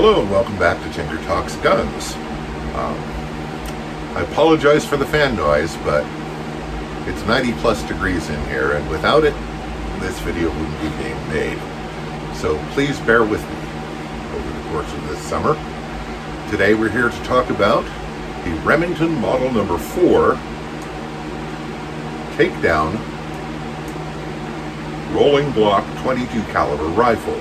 Hello and welcome back to Tinker Talks Guns. I apologize for the fan noise, but it's 90 plus degrees in here, and without it, this video wouldn't be being made. So please bear with me over the course of this summer. Today we're here to talk about the Remington model number 4 takedown rolling block 22 caliber rifle.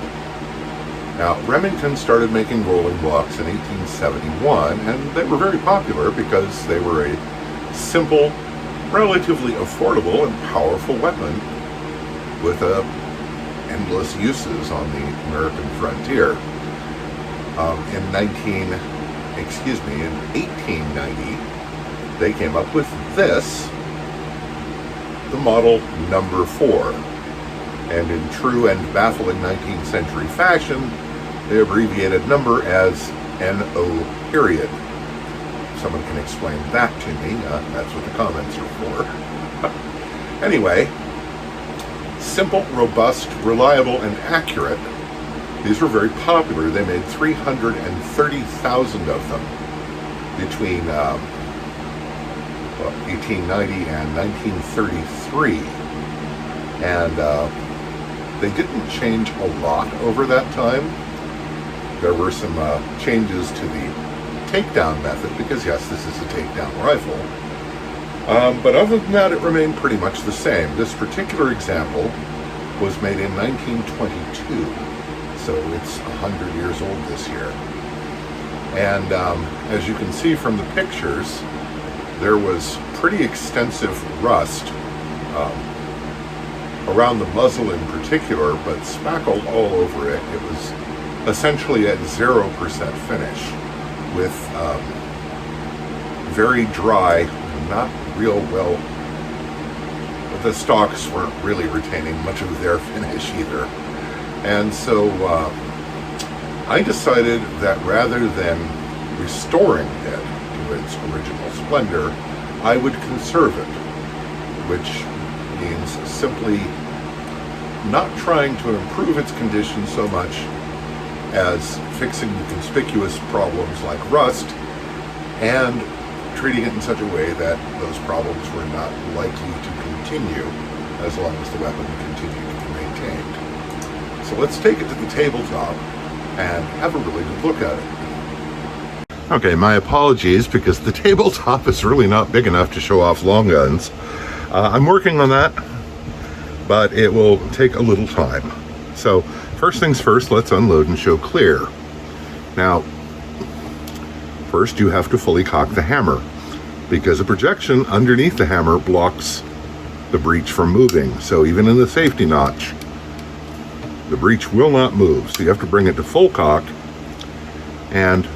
Now, Remington started making rolling blocks in 1871, and they were very popular because they were a simple, relatively affordable, and powerful weapon with endless uses on the American frontier. In 1890, they came up with this, the model number 4. And in true and baffling 19th century fashion, they abbreviated number as NO period. If someone can explain that to me, that's what the comments are for. Anyway, simple, robust, reliable, and accurate. These were very popular. They made 330,000 of them between 1890 and 1933. And they didn't change a lot over that time. There were some changes to the takedown method, because yes, this is a takedown rifle. But other than that, it remained pretty much the same. This particular example was made in 1922, so it's 100 years old this year. And as you can see from the pictures, there was pretty extensive rust around the muzzle in particular, but spackled all over it. It was essentially at 0% finish, with very dry, not real well. The stocks weren't really retaining much of their finish either. And so I decided that rather than restoring it to its original splendor, I would conserve it, which means simply not trying to improve its condition so much as fixing the conspicuous problems like rust and treating it in such a way that those problems were not likely to continue as long as the weapon continued to be maintained. So let's take it to the tabletop and have a really good look at it. Okay, my apologies, because the tabletop is really not big enough to show off long guns. I'm working on that, but it will take a little time. So first things first, let's unload and show clear. Now, first you have to fully cock the hammer, because a projection underneath the hammer blocks the breech from moving. So even in the safety notch, the breech will not move. So you have to bring it to full cock and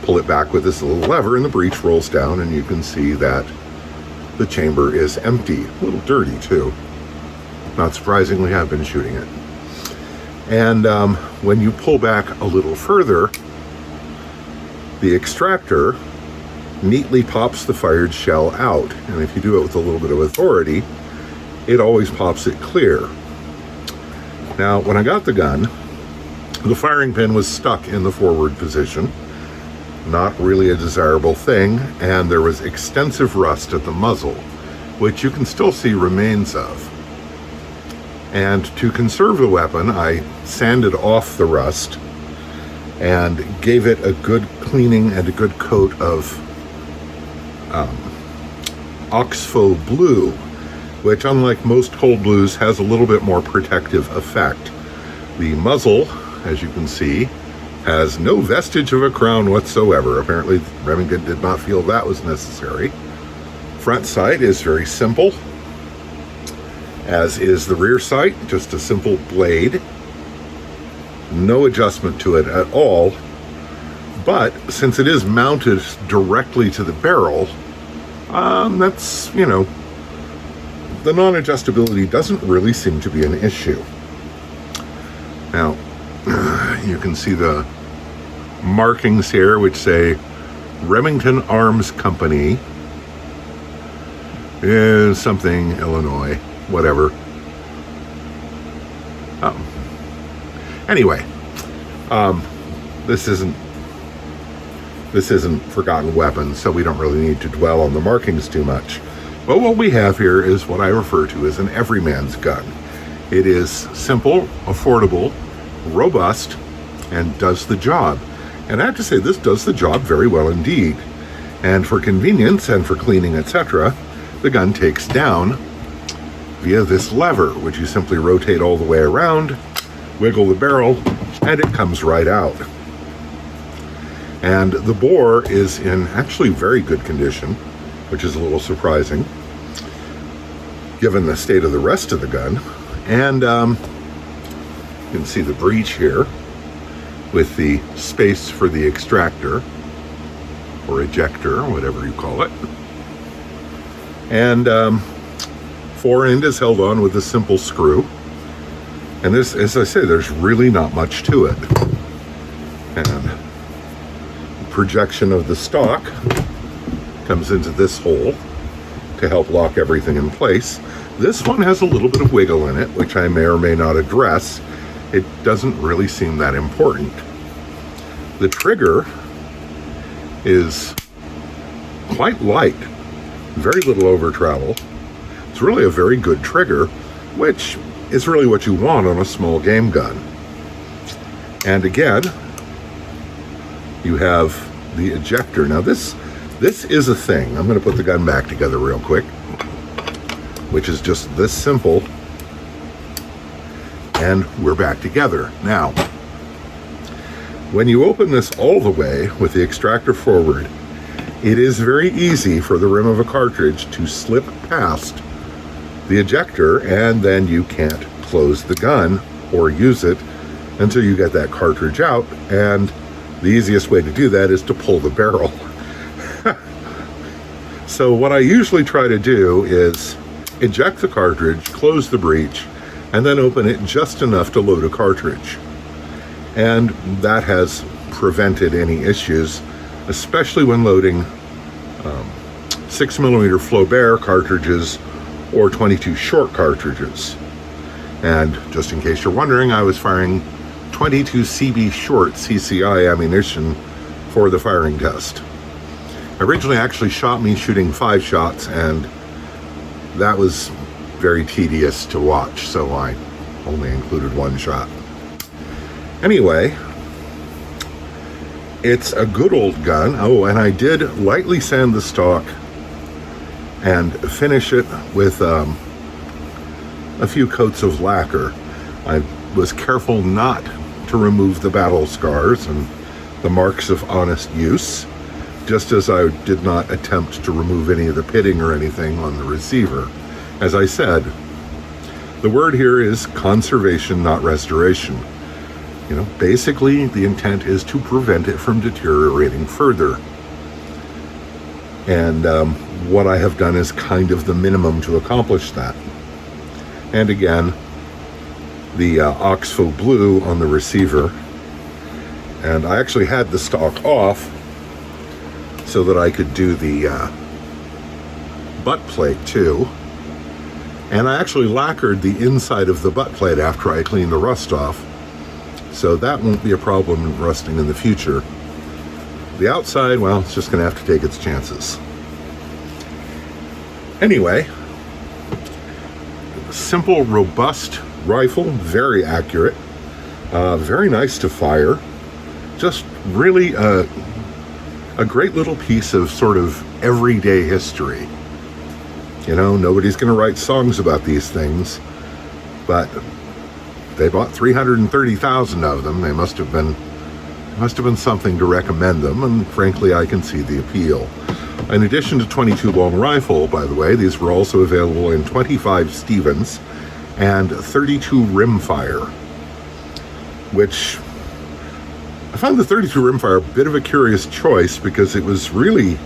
pull it back with this little lever, and the breech rolls down, and you can see that the chamber is empty. A little dirty too. Not surprisingly, I've been shooting it. And when you pull back a little further, the extractor neatly pops the fired shell out. And if you do it with a little bit of authority, it always pops it clear. Now, when I got the gun, the firing pin was stuck in the forward position. Not really a desirable thing, and there was extensive rust at the muzzle, which you can still see remains of. And to conserve the weapon, I sanded off the rust and gave it a good cleaning and a good coat of Oxfo blue, which, unlike most cold blues, has a little bit more protective effect. The muzzle, as you can see, has no vestige of a crown whatsoever. Apparently, Remington did not feel that was necessary. Front sight is very simple, as is the rear sight, just a simple blade. No adjustment to it at all. But since it is mounted directly to the barrel, that's, the non-adjustability doesn't really seem to be an issue. Now, you can see the markings here, which say Remington Arms Company is something, Illinois, whatever. Anyway, this isn't Forgotten Weapons, so we don't really need to dwell on the markings too much. But what we have here is what I refer to as an everyman's gun. It is simple, affordable, robust, and does the job. And I have to say, this does the job very well indeed. And for convenience and for cleaning, etc., the gun takes down via this lever, which you simply rotate all the way around, wiggle the barrel, and it comes right out. And the bore is in actually very good condition, which is a little surprising, given the state of the rest of the gun. And you can see the breech here with the space for the extractor, or ejector, whatever you call it. And fore end is held on with a simple screw. And this, as I say, there's really not much to it. And projection of the stock comes into this hole to help lock everything in place. This one has a little bit of wiggle in it, which I may or may not address. It doesn't really seem that important. The trigger is quite light, very little over travel. It's really a very good trigger, which is really what you want on a small game gun. And again, you have the ejector. Now this is a thing. I'm going to put the gun back together real quick, which is just this simple. And we're back together. Now, when you open this all the way with the extractor forward, it is very easy for the rim of a cartridge to slip past the ejector, and then you can't close the gun or use it until you get that cartridge out. And the easiest way to do that is to pull the barrel. So what I usually try to do is eject the cartridge, close the breech, and then open it just enough to load a cartridge. And that has prevented any issues, especially when loading 6mm Flaubert cartridges or 22 short cartridges. And just in case you're wondering, I was firing 22 CB short CCI ammunition for the firing test. Originally actually shot me shooting 5 shots, and that was very tedious to watch, so I only included 1 shot. Anyway, it's a good old gun. Oh, and I did lightly sand the stock and finish it with a few coats of lacquer. I was careful not to remove the battle scars and the marks of honest use, just as I did not attempt to remove any of the pitting or anything on the receiver. As I said, the word here is conservation, not restoration. You know, basically the intent is to prevent it from deteriorating further. And what I have done is kind of the minimum to accomplish that. And again, the Oxfo blue on the receiver. And I actually had the stock off so that I could do the butt plate too. And I actually lacquered the inside of the butt plate after I cleaned the rust off. So that won't be a problem rusting in the future. The outside, well, it's just going to have to take its chances. Anyway, simple, robust rifle, very accurate, very nice to fire. Just really a great little piece of sort of everyday history. You know, nobody's going to write songs about these things, but they bought 330,000 of them. They must have been something to recommend them, and frankly, I can see the appeal. In addition to 22 long rifle, by the way, these were also available in 25 Stevens and 32 rimfire, which I found the 32 rimfire a bit of a curious choice because it was really,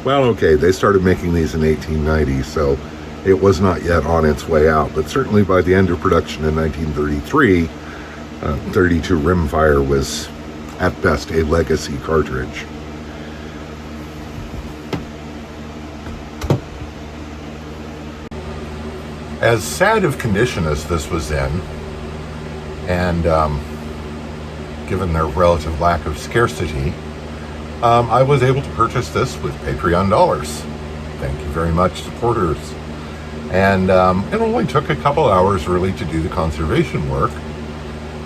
well, okay, they started making these in 1890, so it was not yet on its way out, but certainly by the end of production in 1933, 32 rimfire was at best a legacy cartridge. As sad of condition as this was in, and given their relative lack of scarcity, I was able to purchase this with Patreon dollars. Thank you very much, supporters. And it only took a couple hours really to do the conservation work.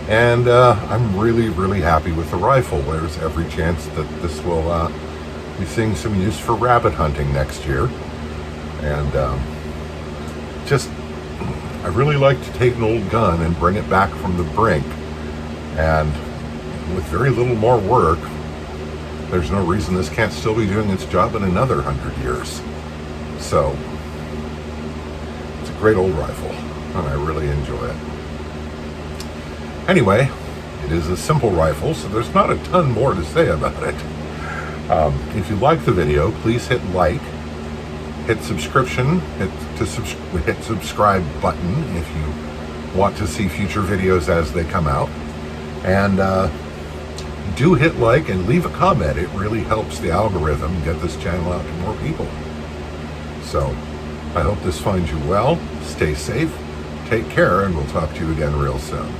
And I'm really, really happy with the rifle. There's every chance that this will be seeing some use for rabbit hunting next year. And I really like to take an old gun and bring it back from the brink. And with very little more work, there's no reason this can't still be doing its job in another 100 years. So, it's a great old rifle, and I really enjoy it. Anyway, it is a simple rifle, so there's not a ton more to say about it. If you like the video, please hit like, hit subscription, hit subscribe button if you want to see future videos as they come out. And do hit like and leave a comment. It really helps the algorithm get this channel out to more people. So, I hope this finds you well. Stay safe, take care, and we'll talk to you again real soon.